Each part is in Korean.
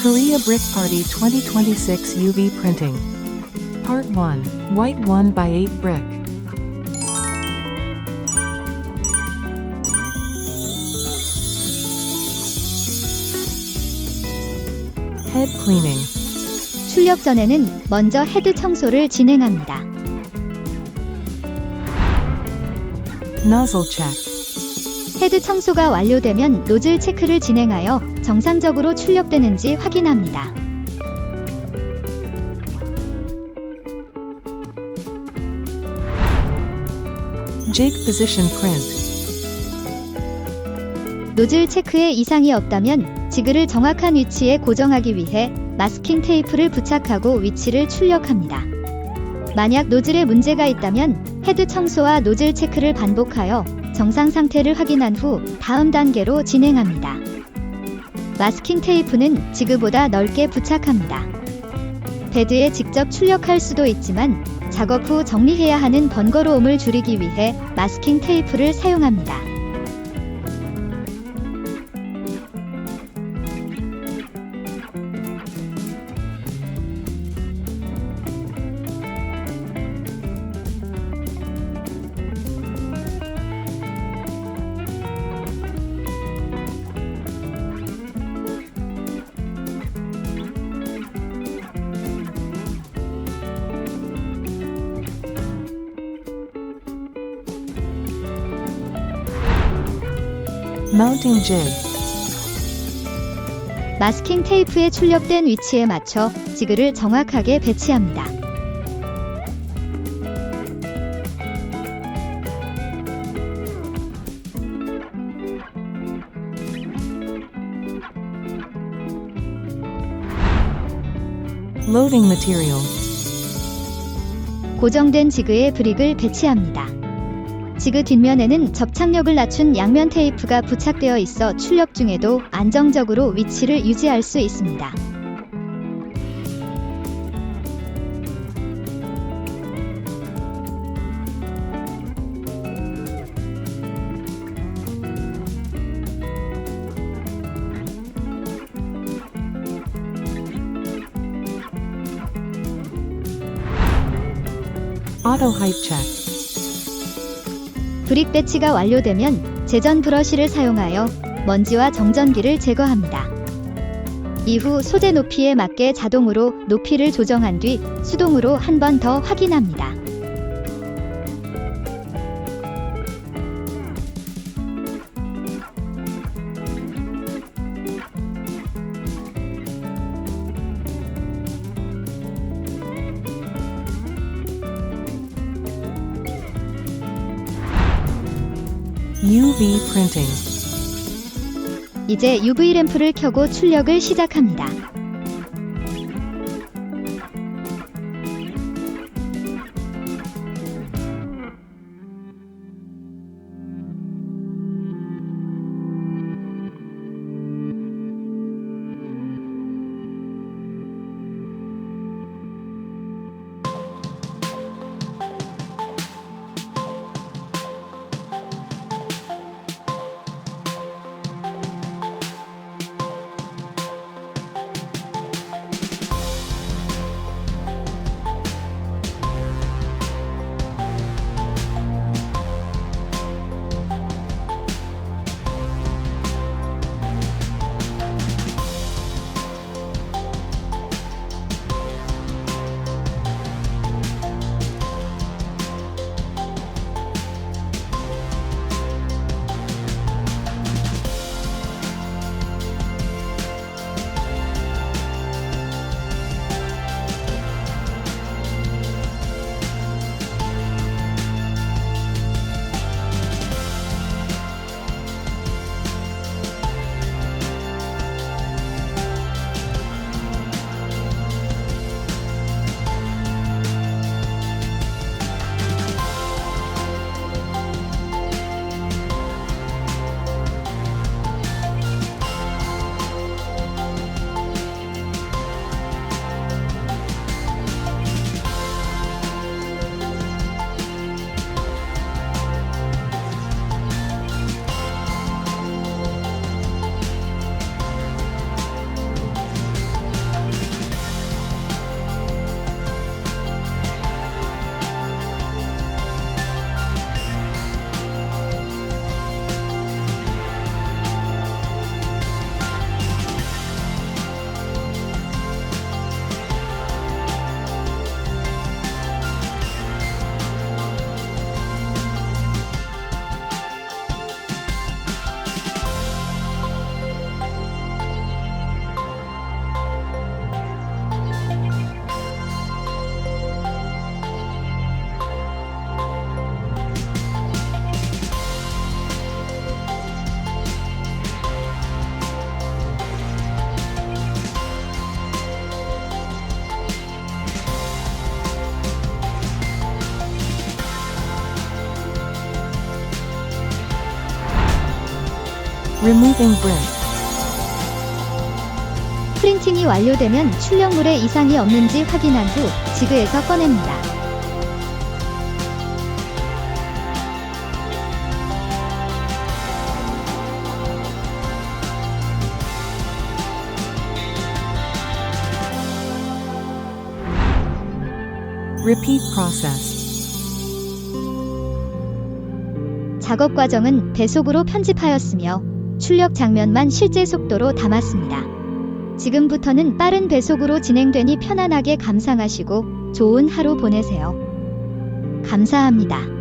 KoreaBrickParty 2026 UV Printing Part 1 White 1x8 Brick Head Cleaning 출력 전에는 먼저 헤드 청소를 진행합니다. Nozzle Check 헤드 청소가 완료되면 노즐 체크를 진행하여 정상적으로 출력되는지 확인합니다. Jig Position Print 노즐 체크에 이상이 없다면 지그를 정확한 위치에 고정하기 위해 마스킹 테이프를 부착하고 위치를 출력합니다. 만약 노즐에 문제가 있다면 헤드 청소와 노즐 체크를 반복하여 정상 상태를 확인한 후 다음 단계로 진행합니다. 마스킹 테이프는 지그보다 넓게 부착합니다. 베드에 직접 출력할 수도 있지만 작업 후 정리해야 하는 번거로움을 줄이기 위해 마스킹 테이프를 사용합니다. Mounting Jig 마스킹 테이프에 출력된 위치에 맞춰 지그를 정확하게 배치합니다. Loading Material 고정된 지그에 브릭을 배치합니다. 지그 뒷면에는 접착력을 낮춘 양면 테이프가 부착되어 있어 출력 중에도 안정적으로 위치를 유지할 수 있습니다. Auto Height Check 브릭 배치가 완료되면 제전 브러쉬를 사용하여 먼지와 정전기를 제거합니다. 이후 소재 높이에 맞게 자동으로 높이를 조정한 뒤 수동으로 한 번 더 확인합니다. UV Printing 이제 UV 램프를 켜고 출력을 시작합니다. Removing brick. 프린팅이 완료되면 출력물에 이상이 없는지 확인한 후 지그에서 꺼냅니다. Repeat process. 작업 과정은 배속으로 편집하였으며 출력 장면만 실제 속도로 담았습니다. 지금부터는 빠른 배속으로 진행되니 편안하게 감상하시고 좋은 하루 보내세요. 감사합니다.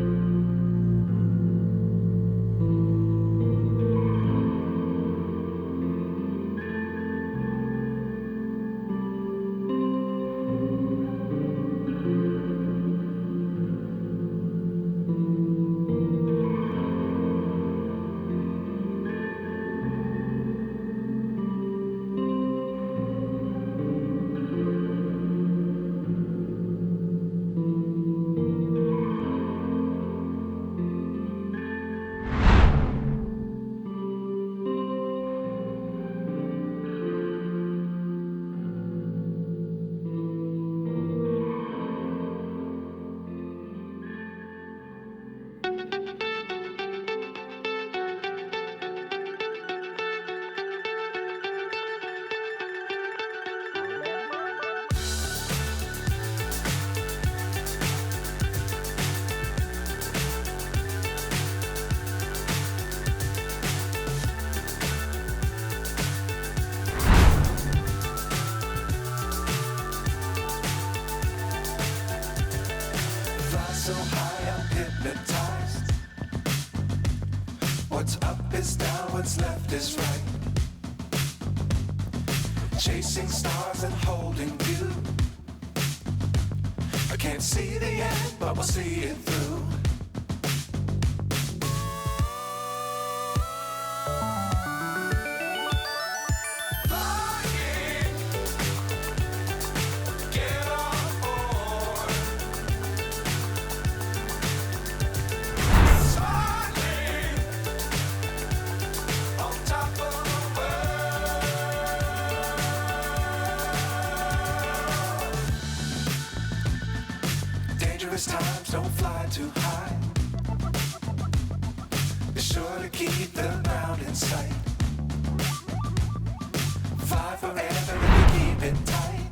So high, I'm hypnotized. What's up is down, what's left is right. Chasing stars and holding you. I can't see the end, but we'll see it through. Dangerous times, don't fly too high. Be sure to keep the ground in sight. Fly forever and keep it tight.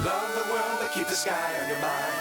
Love the world, but keep the sky on your mind.